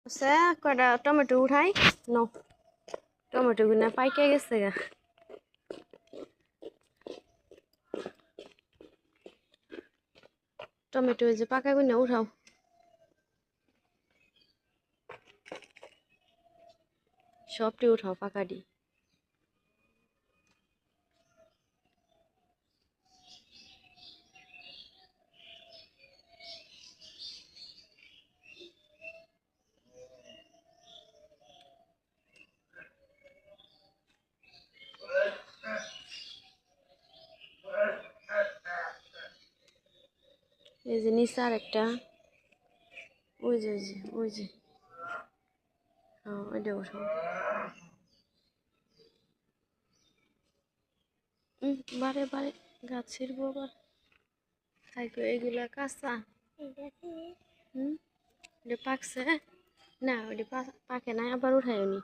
সে কয়টা টমেটো উঠাই ন টমেটো গুনা পাইকে গেছে গা টমেটো যে পাকা গুনা উঠাও সবটি উঠাও পাকাটি এই যে নিচে আর একটা ওই যে হ্যাঁ ওইটা উঠাও বারে বারে গাছের গোবর থাকবে এগুলা কাঁচা এটা পাকছে না ওটা পাকে না আবার উঠাই নি